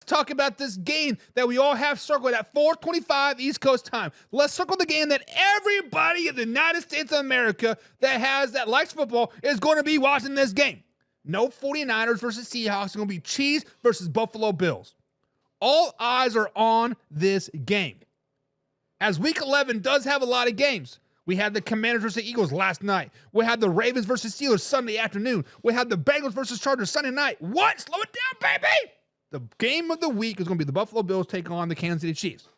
talk about this game that we all have circled at 4:25 East Coast time. Let's circle the game that everybody in the United States of America that likes football is going to be watching this game. No 49ers versus Seahawks. It's going to be Chiefs versus Buffalo Bills. All eyes are on this game. As Week 11 does have a lot of games. We had the Commanders versus Eagles last night. We had the Ravens versus Steelers Sunday afternoon. We had the Bengals versus Chargers Sunday night. What? Slow it down, baby! The game of the week is going to be the Buffalo Bills taking on the Kansas City Chiefs.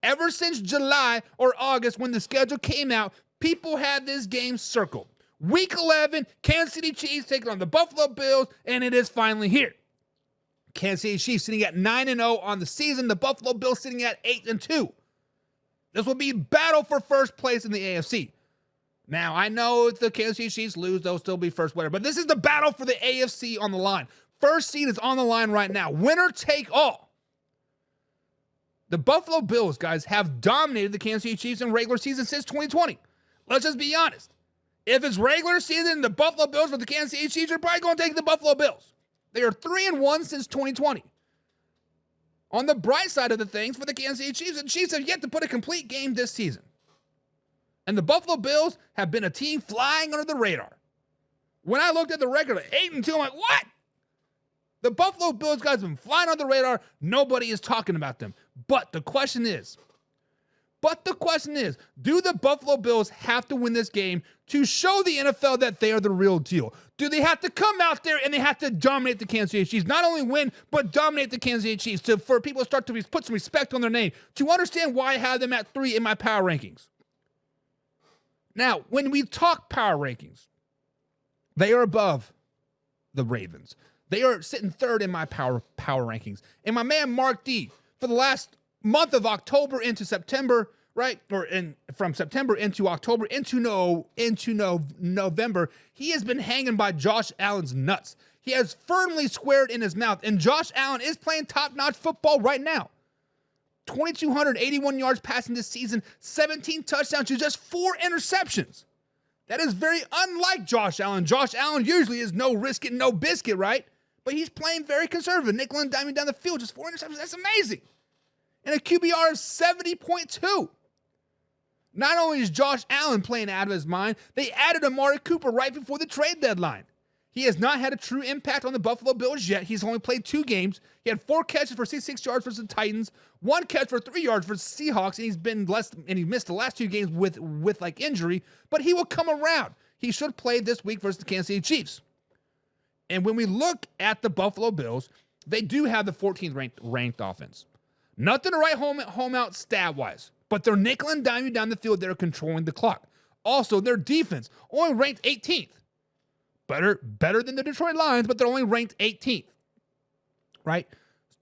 Ever since July or August when the schedule came out, people had this game circled. Week 11, Kansas City Chiefs taking on the Buffalo Bills, and it is finally here. Kansas City Chiefs sitting at 9-0 on the season. The Buffalo Bills sitting at 8-2. This will be battle for first place in the AFC. Now, I know if the Kansas City Chiefs lose, they'll still be first winner. But this is the battle for the AFC on the line. First seed is on the line right now. Winner take all. The Buffalo Bills, guys, have dominated the Kansas City Chiefs in regular season since 2020. Let's just be honest. If it's regular season, the Buffalo Bills for the Kansas City Chiefs are probably going to take the Buffalo Bills. They are 3-1 since 2020. On the bright side of the things for the Kansas City Chiefs, the Chiefs have yet to put a complete game this season. And the Buffalo Bills have been a team flying under the radar. When I looked at the record of 8-2, I'm like, what? The Buffalo Bills guys have been flying under the radar. Nobody is talking about them. But the question is, do the Buffalo Bills have to win this game to show the NFL that they are the real deal? Do they have to come out there and they have to dominate the Kansas City Chiefs? Not only win, but dominate the Kansas City Chiefs for people to start to put some respect on their name, to understand why I have them at 3 in my power rankings. Now, when we talk power rankings, they are above the Ravens. They are sitting 3rd in my power rankings. And my man Mark D, for the last month of October into September, right? From September into October into November, he has been hanging by Josh Allen's nuts. He has firmly squared in his mouth, and Josh Allen is playing top-notch football right now. 2,281 yards passing this season, 17 touchdowns to just 4 interceptions. That is very unlike Josh Allen. Josh Allen usually is no risk it, no biscuit, right? But he's playing very conservative, nickel and diming down the field, just 4 interceptions. That's amazing. And a QBR of 70.2. Not only is Josh Allen playing out of his mind, they added Amari Cooper right before the trade deadline. He has not had a true impact on the Buffalo Bills yet. He's only played 2 games. He had 4 catches for 66 yards versus the Titans, 1 catch for 3 yards versus the Seahawks, and he missed the last 2 games with injury, but he will come around. He should play this week versus the Kansas City Chiefs. And when we look at the Buffalo Bills, they do have the 14th ranked offense. Nothing to write home out stat-wise, but they're nickel and diming down the field. They're controlling the clock. Also, their defense only ranked 18th. Better than the Detroit Lions, but they're only ranked 18th. Right?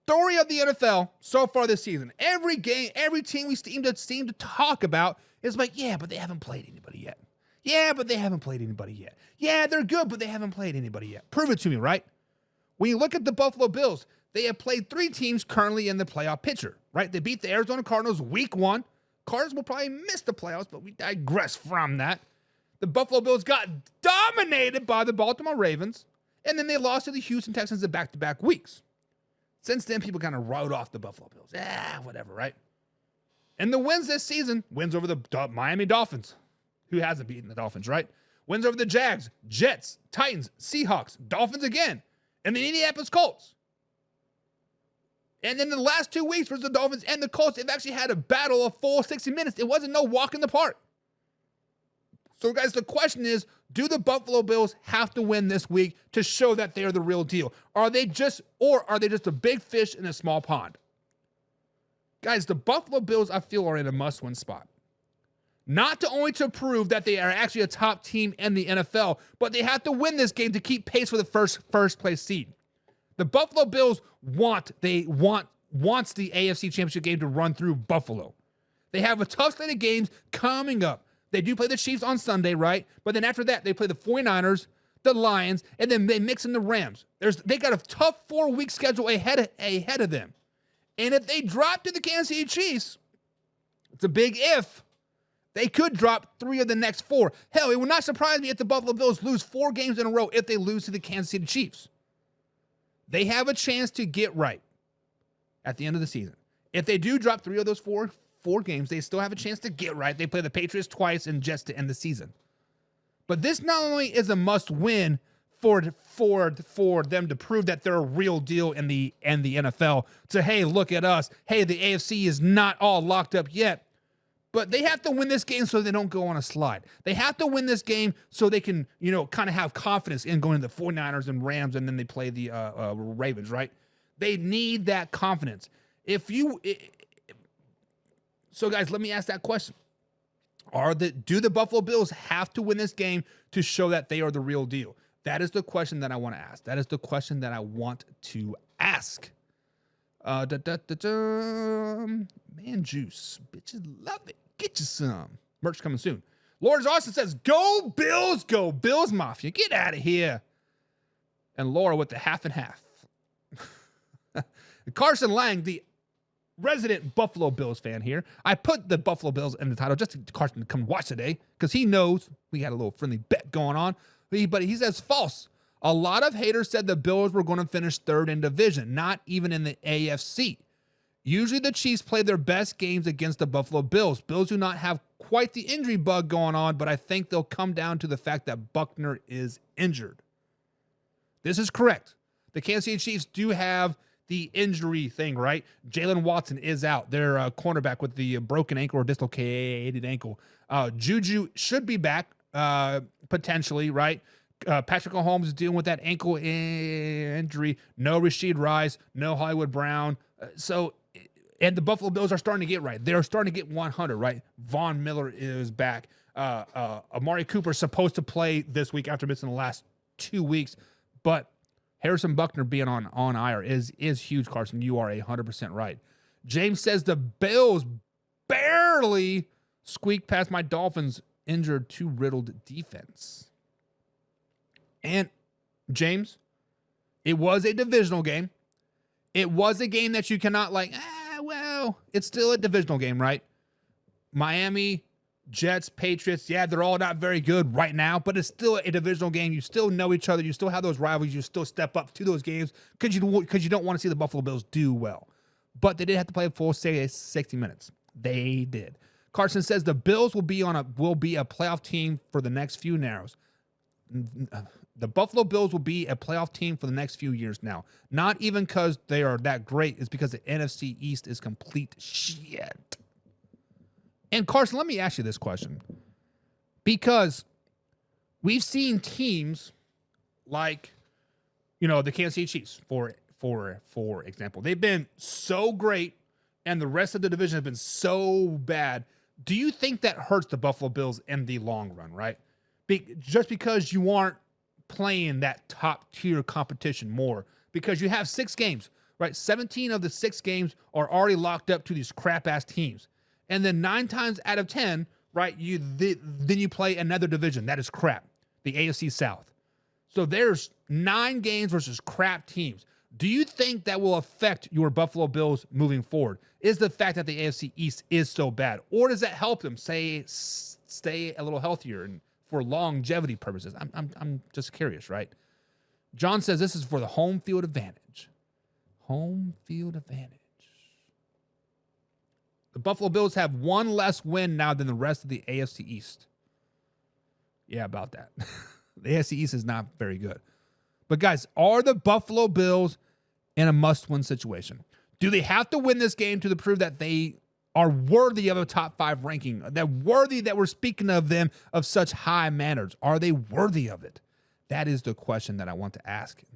Story of the NFL so far this season. Every game, every team we seem to talk about is like, yeah, but they haven't played anybody yet. Yeah, but they haven't played anybody yet. Yeah, they're good, but they haven't played anybody yet. Prove it to me, right? When you look at the Buffalo Bills, they have played 3 teams currently in the playoff picture, right? They beat the Arizona Cardinals week 1. Cardinals will probably miss the playoffs, but we digress from that. The Buffalo Bills got dominated by the Baltimore Ravens, and then they lost to the Houston Texans in back-to-back weeks. Since then, people kind of wrote off the Buffalo Bills. Whatever, right? And the wins this season, wins over the Miami Dolphins. Who hasn't beaten the Dolphins, right? Wins over the Jags, Jets, Titans, Seahawks, Dolphins again, and the Indianapolis Colts. And in the last 2 weeks versus the Dolphins and the Colts, they've actually had a battle of full 60 minutes. It wasn't no walk in the park. So, guys, the question is, do the Buffalo Bills have to win this week to show that they are the real deal? Are they just a big fish in a small pond? Guys, the Buffalo Bills, I feel, are in a must-win spot. Not only to prove that they are actually a top team in the NFL, but they have to win this game to keep pace for the first place seed. The Buffalo Bills wants the AFC Championship game to run through Buffalo. They have a tough slate of games coming up. They do play the Chiefs on Sunday, right? But then after that, they play the 49ers, the Lions, and then they mix in the Rams. They got a tough 4-week schedule ahead of them. And if they drop to the Kansas City Chiefs, it's a big if. They could drop 3 of the next 4. Hell, it would not surprise me if the Buffalo Bills lose 4 games in a row if they lose to the Kansas City Chiefs. They have a chance to get right. at the end of the season. If they do drop 3 of those four games, they still have a chance to get right. They play the Patriots twice and Jets to end the season. But this not only is a must-win for them to prove that they're a real deal in the NFL, to, hey, look at us. Hey, the AFC is not all locked up yet. But they have to win this game so they don't go on a slide. They have to win this game so they can, kind of have confidence in going to the 49ers and Rams, and then they play the Ravens, right? They need that confidence. So, guys, let me ask that question. Do the Buffalo Bills have to win this game to show that they are the real deal? That is the question that I want to ask. That is the question that I want to ask. Man juice. Bitches love it. Get you some. Merch coming soon. Lawrence Austin says, go Bills Mafia. Get out of here. And Laura with the half and half. Carson Lang, the resident Buffalo Bills fan here. I put the Buffalo Bills in the title just to Carson to come watch today because he knows we had a little friendly bet going on. But he says false. A lot of haters said the Bills were going to finish third in division, not even in the AFC. Usually the Chiefs play their best games against the Buffalo Bills. Bills do not have quite the injury bug going on, but I think they'll come down to the fact that Buckner is injured. This is correct. The Kansas City Chiefs do have the injury thing, right? Jalen Watson is out. Their cornerback with the broken ankle or dislocated ankle. Juju should be back, potentially, right? Patrick Mahomes is dealing with that ankle injury. No Rashid Rice, no Hollywood Brown. And the Buffalo Bills are starting to get right. They're starting to get 100, right? Von Miller is back. Amari Cooper is supposed to play this week after missing the last 2 weeks, but Harrison Buckner being on IR is huge, Carson. You are 100% right. James says the Bills barely squeaked past my Dolphins' injured, too riddled defense. And James, it was a divisional game. It was a game that you cannot it's still a divisional game, right? Miami, Jets, Patriots, yeah, they're all not very good right now, but it's still a divisional game. You still know each other. You still have those rivalries. You still step up to those games because you don't want to see the Buffalo Bills do well. But they did have to play a full 60 minutes. They did. Carson says the Bills will be a playoff team for the next few years. The Buffalo Bills will be a playoff team for the next few years now. Not even because they are that great. It's because the NFC East is complete shit. And Carson, let me ask you this question. Because we've seen teams like, the Kansas City Chiefs, for example. They've been so great, and the rest of the division has been so bad. Do you think that hurts the Buffalo Bills in the long run, right? Just because you aren't playing that top-tier competition more. Because you have 6 games, right? 17 of the 6 games are already locked up to these crap-ass teams. And then 9 times out of 10, right, then you play another division. That is crap, the AFC South. So there's 9 games versus crap teams. Do you think that will affect your Buffalo Bills moving forward? Is the fact that the AFC East is so bad? Or does that help them stay a little healthier and for longevity purposes? I'm just curious, right? John says this is for the home field advantage. Home field advantage. The Buffalo Bills have 1 less win now than the rest of the AFC East. Yeah, about that. The AFC East is not very good. But guys, are the Buffalo Bills in a must-win situation? Do they have to win this game to prove that they are worthy of a top 5 ranking? That worthy that we're speaking of them of such high manners. Are they worthy of it? That is the question that I want to ask.